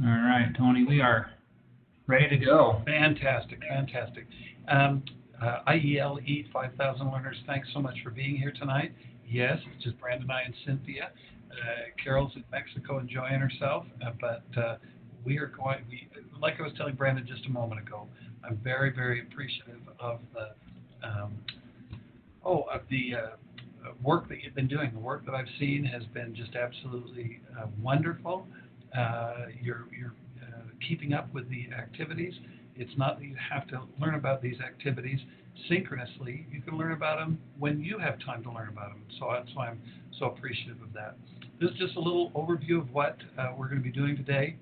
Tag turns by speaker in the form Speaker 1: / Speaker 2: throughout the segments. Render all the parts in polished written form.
Speaker 1: All right, Tony, we are ready to go.
Speaker 2: Fantastic, fantastic. IELE 5,000 learners, thanks so much for being here tonight. Yes, it's just Brandon, I, and Cynthia. Carol's in Mexico enjoying herself, but we are going. Like I was telling Brandon just a moment ago, I'm very, very appreciative of the work that you've been doing. The work that I've seen has been just absolutely wonderful. You're keeping up with the activities. It's not that you have to learn about these activities synchronously. You can learn about them when you have time to learn about them. So that's why I'm so appreciative of that. This is just a little overview of what we're going to be doing today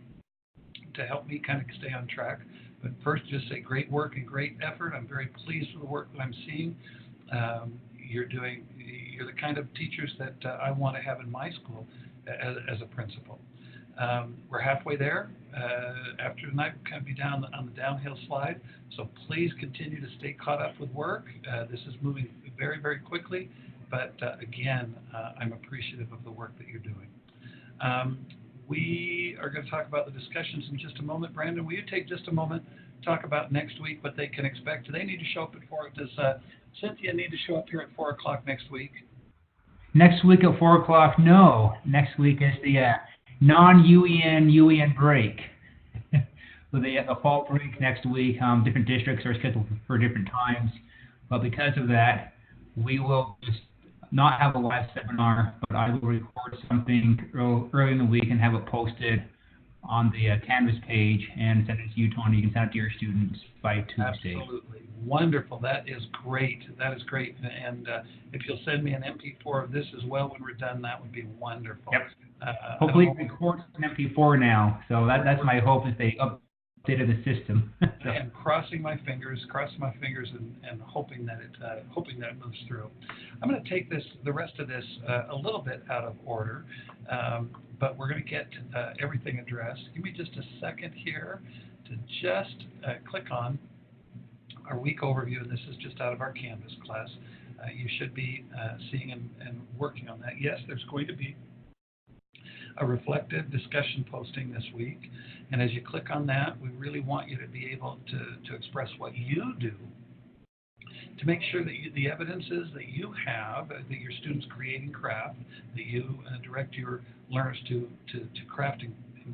Speaker 2: to help me kind of stay on track. But first, just say great work and great effort. I'm very pleased with the work that I'm seeing. You're the kind of teachers that I want to have in my school as a principal. We're halfway there. After tonight, we'll kind of be down on the downhill slide. So please continue to stay caught up with work. This is moving very, very quickly. But again, I'm appreciative of the work that you're doing. We are going to talk about the discussions in just a moment. Brandon, will you take just a moment to talk about next week, what they can expect? Do they need to show up at 4? Does Cynthia need to show up here at 4 o'clock next week?
Speaker 1: Next week at 4 o'clock, no. Next week is the non-UEN break. So the fall break next week. Different districts are scheduled for different times. But because of that, we will just not have a live seminar, but I will record something early in the week and have it posted on the Canvas page and send it to you, Tony. You can send it to your students by Tuesday.
Speaker 2: Absolutely. Wonderful. That is great. That is great. And if you'll send me an MP4 of this as well when we're done, that would be wonderful.
Speaker 1: Yep. Hopefully it records an MP4 now. So that's my hope, is they updated the system.
Speaker 2: So. I am crossing my fingers and hoping that it moves through. I'm going to take the rest of this a little bit out of order, but we're going to get everything addressed. Give me just a second here to just click on our week overview, and this is just out of our Canvas class. You should be seeing and working on that. Yes, there's going to be a reflective discussion posting this week, and as you click on that, we really want you to be able to express what you do to make sure that the evidences that you have, that your students create and craft, that you direct your learners to craft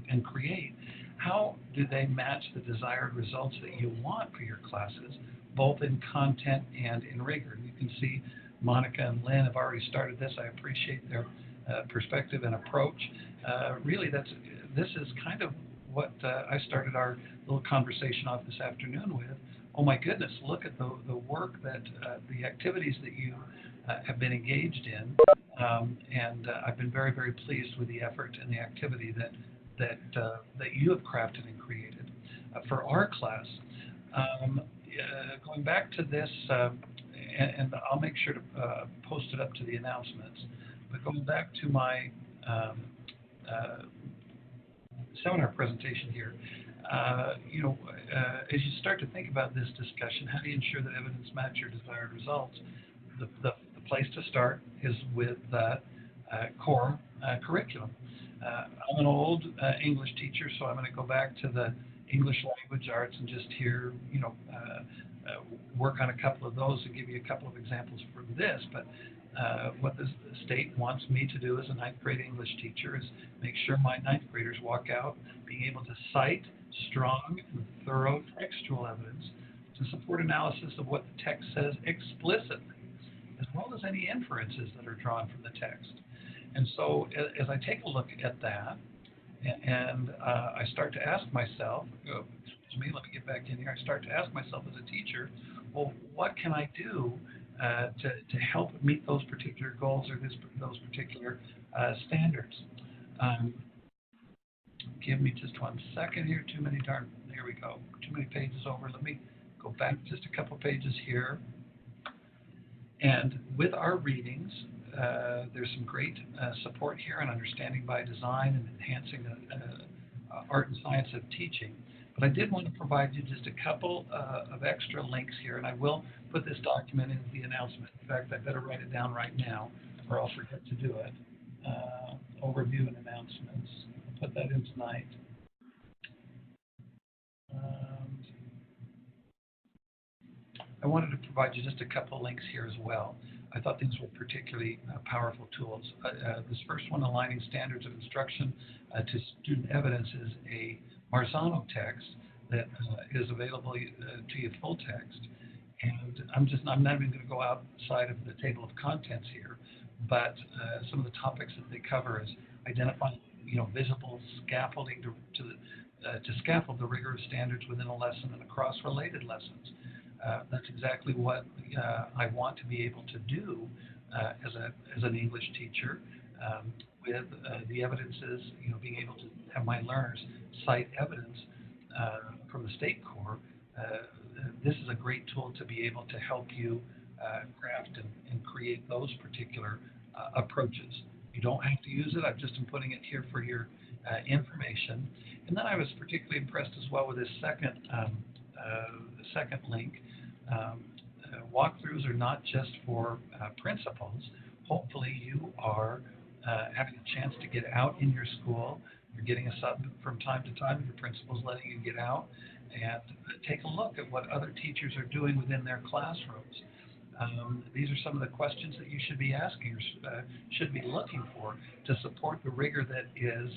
Speaker 2: and create, how do they match the desired results that you want for your classes, both in content and in rigor? You can see Monica and Lynn have already started this. I appreciate their perspective and approach. Really, this is kind of what I started our little conversation off this afternoon with. Oh my goodness, look at the work that, the activities that you have been engaged in, and I've been very, very pleased with the effort and the activity that you have crafted and created for our class. Going back to this, and I'll make sure to post it up to the announcements, but going back to my seminar presentation here, as you start to think about this discussion, how do you ensure that evidence match your desired results? The place to start is with that core curriculum. I'm an old English teacher, so I'm going to go back to the English language arts and just here, work on a couple of those and give you a couple of examples from this. But what the state wants me to do as a ninth grade English teacher is make sure my ninth graders walk out being able to cite strong and thorough textual evidence to support analysis of what the text says explicitly, as well as any inferences that are drawn from the text. And so as I take a look at that, and I start to ask myself, excuse me, let me get back in here, I start to ask myself as a teacher, well, what can I do to help meet those particular goals or those particular standards? Give me just 1 second here. There we go. Too many pages over. Let me go back just a couple pages here. And with our readings, there's some great support here on understanding by design and enhancing the art and science of teaching. But I did want to provide you just a couple of extra links here, and I will put this document into the announcement. In fact, I better write it down right now, or I'll forget to do it. Overview and announcements. I'll put that in tonight. wanted to provide you just a couple of links here as well. I thought these were particularly powerful tools. This first one, Aligning Standards of Instruction to Student Evidence, is a Marzano text that is available to you full text. And I'm not even going to go outside of the table of contents here, but some of the topics that they cover is identifying, visible scaffolding to scaffold the rigor of standards within a lesson and across related lessons. That's exactly what I want to be able to do as an English teacher with the evidences, being able to have my learners cite evidence from the state core. This is a great tool to be able to help you craft and create those particular approaches. You don't have to use it. I'm just putting it here for your information. And then I was particularly impressed as well with this second link. Walkthroughs are not just for principals. Hopefully you are having a chance to get out in your school. You're getting a sub from time to time. Your principal's letting you get out and take a look at what other teachers are doing within their classrooms. These are some of the questions that you should be asking or should be looking for to support the rigor that is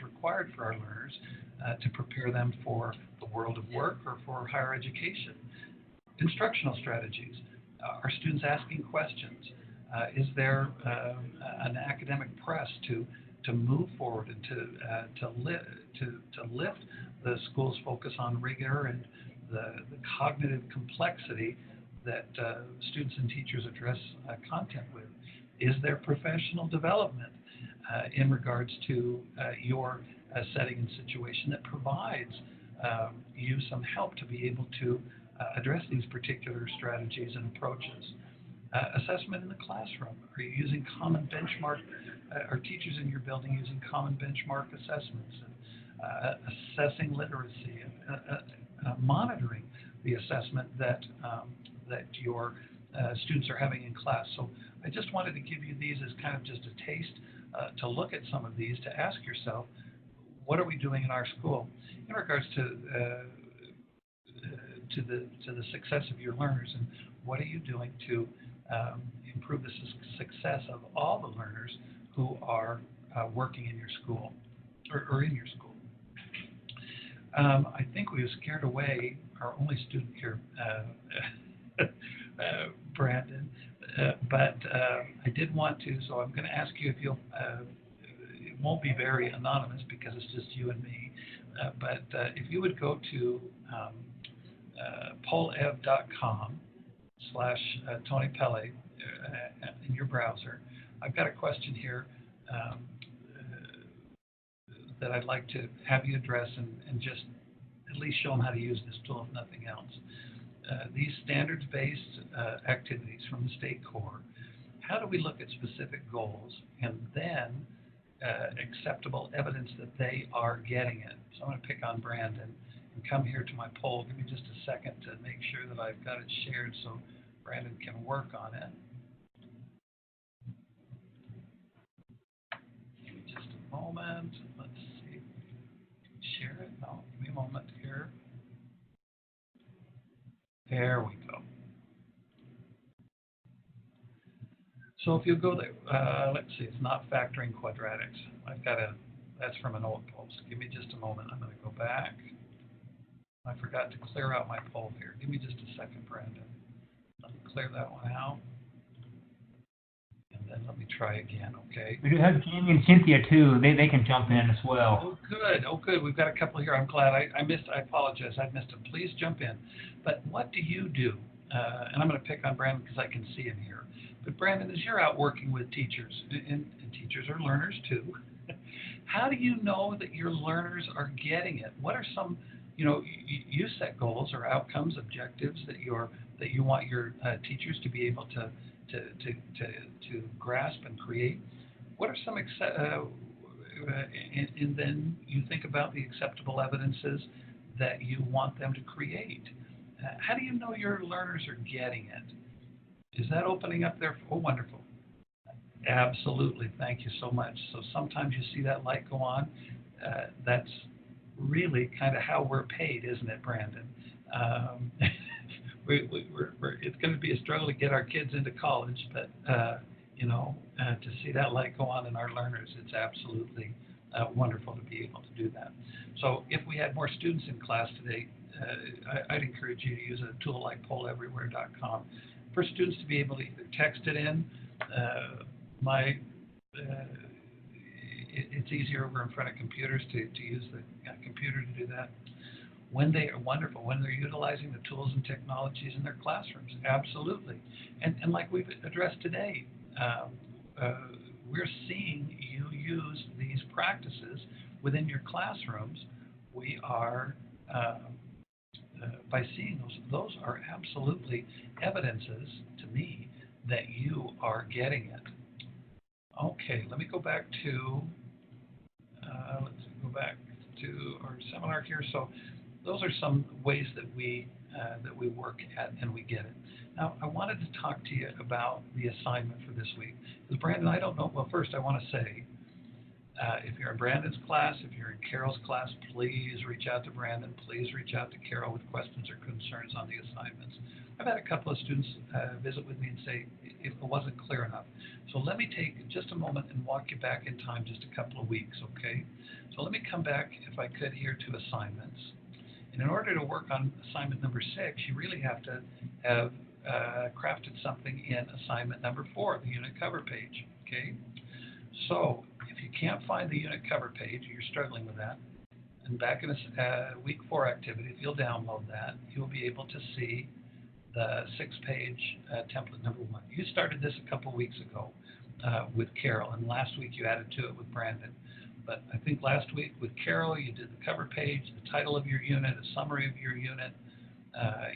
Speaker 2: required for our learners to prepare them for the world of work or for higher education. Instructional strategies. Are students asking questions? Is there an academic press to move forward and to lift the school's focus on rigor and the cognitive complexity that students and teachers address content with? Is there professional development in regards to your setting and situation that provides you some help to be able to address these particular strategies and approaches? Assessment in the classroom. Are you using common benchmark? Are teachers in your building using common benchmark assessments? And, assessing literacy, monitoring the assessment that your students are having in class. So I just wanted to give you these as kind of just a taste to look at some of these, to ask yourself, what are we doing in our school in regards to the success of your learners, and what are you doing to improve the success of all the learners who are working in your school or in your school. I think we scared away our only student here, Brandon, but I did want to, so I'm going to ask you if you'll, it won't be very anonymous because it's just you and me, but if you would go to polev.com/Tony Pelle in your browser. I've got a question here that I'd like to have you address and just at least show them how to use this tool, if nothing else. These standards-based activities from the state core, how do we look at specific goals and then acceptable evidence that they are getting it? So I'm going to pick on Brandon and come here to my poll. Give me just a second to make sure that I've got it shared so Brandon can work on it. Give me just a moment. Let's see. Share it. No, give me a moment here. There we go. So if you go there, let's see, it's not factoring quadratics. I've got that's from an old post. Give me just a moment. I'm going to go back. I forgot to clear out my poll here. Give me just a second, Brandon. Let me clear that one out. And then let me try again, okay?
Speaker 1: We do have Jamie and Cynthia too. They can jump in as well.
Speaker 2: Oh, good. Oh, good. We've got a couple here. I'm glad. I missed. I apologize. I missed them. Please jump in. But what do you do? And I'm going to pick on Brandon because I can see him here. But Brandon, as you're out working with teachers, and teachers are learners too, how do you know that your learners are getting it? What are some, you set goals or outcomes, objectives that you want your teachers to be able to grasp and create? What are some and then you think about the acceptable evidences that you want them to create. How do you know your learners are getting it? Is that opening up there? Oh, wonderful. Absolutely. Thank you so much. So sometimes you see that light go on. That's really kind of how we're paid, isn't it, Brandon? it's going to be a struggle to get our kids into college, but to see that light go on in our learners, it's absolutely wonderful to be able to do that. So if we had more students in class today, I'd encourage you to use a tool like polleverywhere.com for students to be able to either text it in. It's easier over in front of computers to use the computer to do that. When they are wonderful, when they're utilizing the tools and technologies in their classrooms, absolutely. And like we've addressed today, we're seeing you use these practices within your classrooms. We are, by seeing those are absolutely evidences to me that you are getting it. Okay, let me go back to, our seminar here. So those are some ways that we work at and we get it. Now, I wanted to talk to you about the assignment for this week. Because Brandon, I don't know. Well, first I want to say, if you're in Brandon's class, if you're in Carol's class, please reach out to Brandon. Please reach out to Carol with questions or concerns on the assignments. I've had a couple of students visit with me and say it wasn't clear enough. So let me take just a moment and walk you back in time just a couple of weeks, okay? So let me come back, if I could, here to assignments. And in order to work on assignment number 6, you really have to have crafted something in assignment number 4, the unit cover page, okay? So if you can't find the unit cover page, you're struggling with that, and back in week 4 activity, if you'll download that, you'll be able to see the 6-page template number 1. You started this a couple weeks ago with Carol, and last week you added to it with Brandon. But I think last week with Carol, you did the cover page, the title of your unit, a summary of your unit.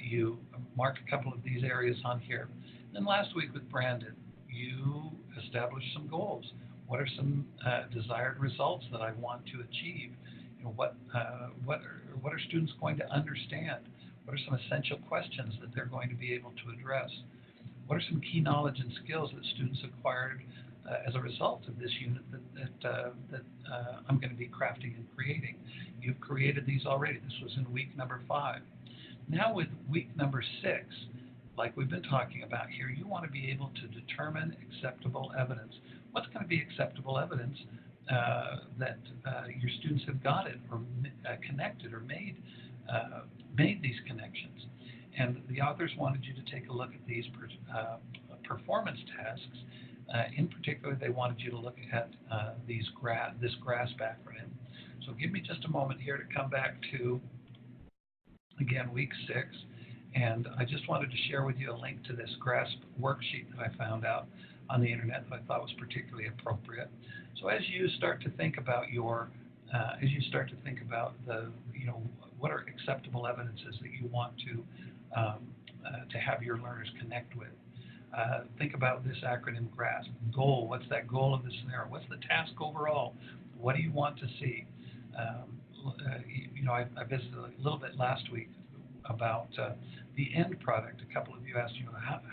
Speaker 2: You marked a couple of these areas on here. And then last week with Brandon, you established some goals. What are some desired results that I want to achieve? What are students going to understand? What are some essential questions that they're going to be able to address? What are some key knowledge and skills that students acquired as a result of this unit that I'm going to be crafting and creating? You've created these already. This was in week number 5. Now with week number 6, like we've been talking about here, you want to be able to determine acceptable evidence. What's going to be acceptable evidence that your students have got it or connected or made these connections? And the authors wanted you to take a look at these performance tasks. In particular, they wanted you to look at this GRASP acronym. So give me just a moment here to come back to, again, week 6. And I just wanted to share with you a link to this GRASP worksheet that I found out on the internet that I thought was particularly appropriate. So as you start to think about what are acceptable evidences that you want to have your learners connect with. Think about this acronym GRASP. Goal, what's that goal of the scenario? What's the task overall? What do you want to see? I visited a little bit last week about the end product. A couple of you asked,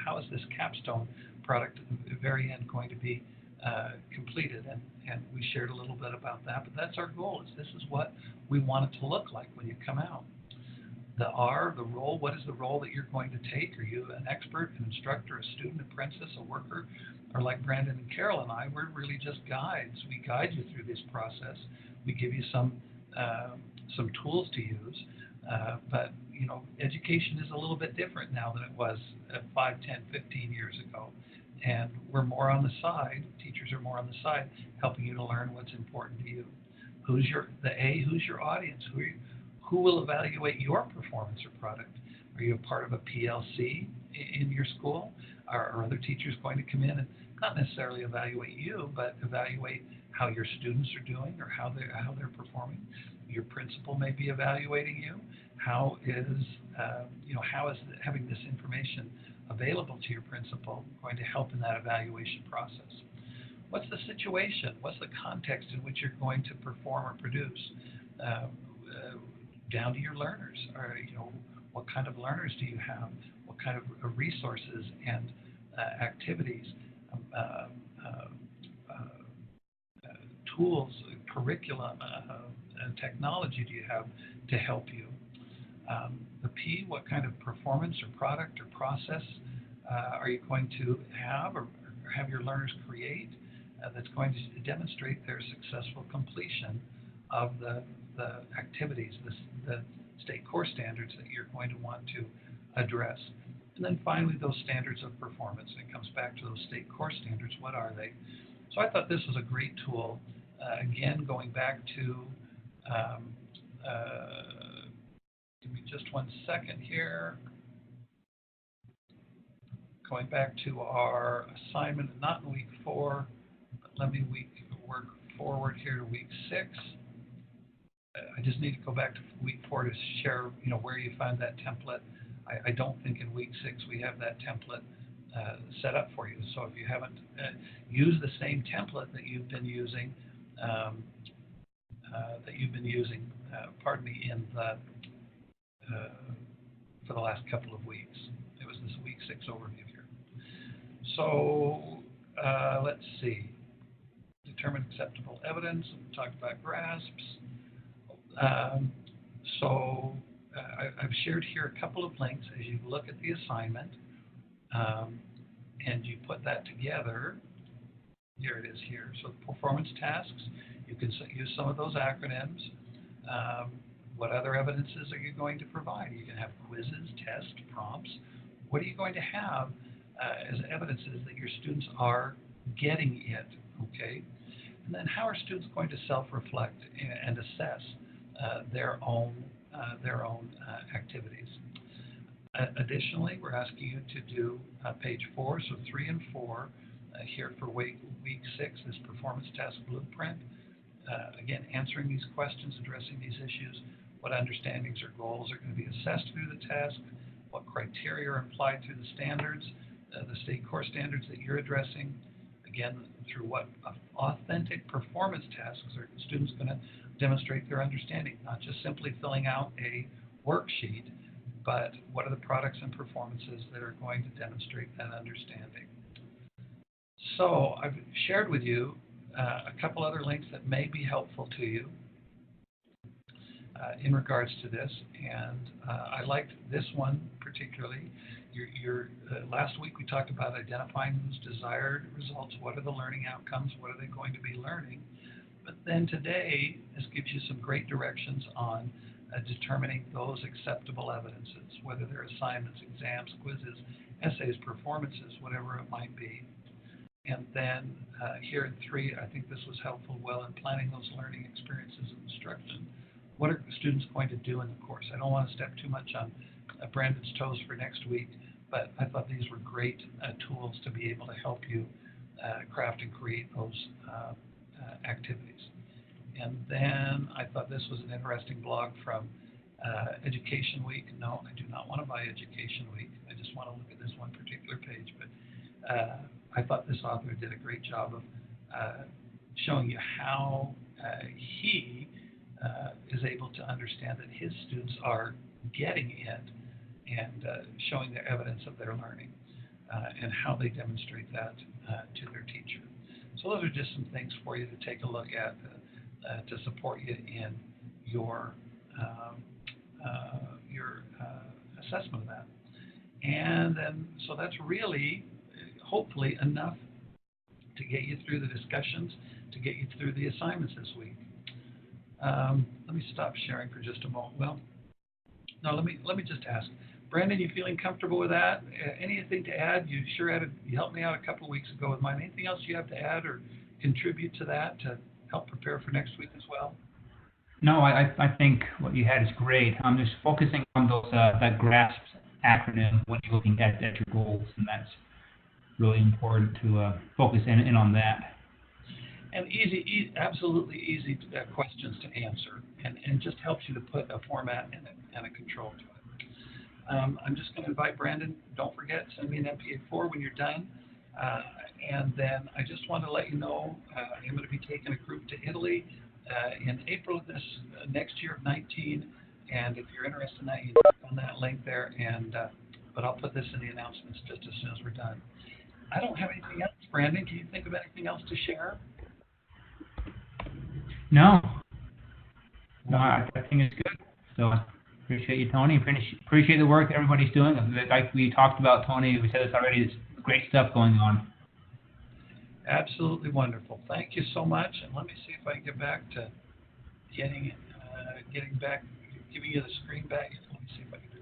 Speaker 2: how is this capstone product at the very end going to be completed? And we shared a little bit about that, but that's our goal. This is what we want it to look like when you come out. The R, the role, what is the role that you're going to take? Are you an expert, an instructor, a student, apprentice, a worker? Or like Brandon and Carol and I, we're really just guides. We guide you through this process. We give you some tools to use. But, education is a little bit different now than it was 5, 10, 15 years ago. And we're more on the side, teachers are more on the side, helping you to learn what's important to you. Who's your audience? Who will evaluate your performance or product? Are you a part of a PLC in your school? Are other teachers going to come in and not necessarily evaluate you, but evaluate how your students are doing or how they're performing? Your principal may be evaluating you. How is having this information available to your principal going to help in that evaluation process? What's the situation? What's the context in which you're going to perform or produce? Down to your learners. What kind of learners do you have? What kind of resources and activities, tools, curriculum, and technology do you have to help you? The P, what kind of performance or product or process are you going to have or have your learners create that's going to demonstrate their successful completion of the activities, the state core standards that you're going to want to address. And then finally, those standards of performance. It comes back to those state core standards. What are they? So I thought this was a great tool. Again, going back to, give me just 1 second here. Going back to our assignment, not in week 4, but let me work forward here to week 6. I just need to go back to week 4 to share, where you find that template. I don't think in week 6 we have that template set up for you. So if you haven't used the same template that you've been using, in the for the last couple of weeks, it was this week 6 overview here. So let's see. Determine acceptable evidence. We talked about grasps. I've shared here a couple of links as you look at the assignment, and you put that together. Here it is here. So the performance tasks, you can use some of those acronyms. What other evidences are you going to provide? You can have quizzes, tests, prompts. What are you going to have as evidences that your students are getting it, okay? And then how are students going to self-reflect and assess their own activities? Additionally, we're asking you to do page 4, so 3 and 4 here for week 6, this performance task blueprint. Again, answering these questions, addressing these issues, what understandings or goals are going to be assessed through the task, what criteria are applied through the standards, the state core standards that you're addressing. Again, through what authentic performance tasks are students going to demonstrate their understanding, not just simply filling out a worksheet, but what are the products and performances that are going to demonstrate that understanding. So I've shared with you a couple other links that may be helpful to you in regards to this, and I liked this one particularly. Last week we talked about identifying those desired results. What are the learning outcomes? What are they going to be learning? But then today, this gives you some great directions on determining those acceptable evidences, whether they're assignments, exams, quizzes, essays, performances, whatever it might be. And then here in 3, I think this was helpful well in planning those learning experiences of instruction. What are students going to do in the course? I don't want to step too much on Brandon's toes for next week, but I thought these were great tools to be able to help you craft and create those activities. And then I thought this was an interesting blog from Education Week. No, I do not want to buy Education Week. I just want to look at this one particular page. But I thought this author did a great job of showing you how he is able to understand that his students are getting it and showing the evidence of their learning and how they demonstrate that to their teacher. So those are just some things for you to take a look at to support you in your assessment of that. And then, so that's really, hopefully, enough to get you through the discussions, to get you through the assignments this week. Let me stop sharing for just a moment. Well, no, let me just ask. Brandon, you feeling comfortable with that? Anything to add? You helped me out a couple of weeks ago with mine. Anything else you have to add or contribute to that to help prepare for next week as well?
Speaker 1: No, I think what you had is great. I'm just focusing on those that GRASP acronym when you're looking at your goals, and that's really important to focus in on that.
Speaker 2: And absolutely easy questions to answer, and just helps you to put a format and a control to it. I'm just going to invite Brandon. Don't forget, send me an MP4 when you're done. And then I just want to let you know I'm going to be taking a group to Italy in April of this next year of 19. And if you're interested in that, you can click on that link there. And but I'll put this in the announcements just as soon as we're done. I don't have anything else, Brandon. Can you think of anything else to share?
Speaker 1: No, I think it's good. So Appreciate you, Tony. Appreciate the work that everybody's doing. Like we talked about, Tony, we said this already, there's great stuff going on.
Speaker 2: Absolutely wonderful. Thank you so much. And let me see if I can get back to getting back, giving you the screen back. Let me see if I can do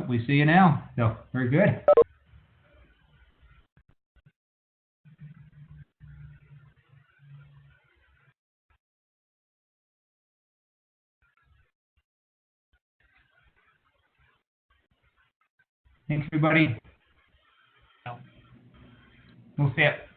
Speaker 2: it.
Speaker 1: Oh, we see you now. So, very good. Thanks, everybody.
Speaker 2: Now.
Speaker 1: We'll see you.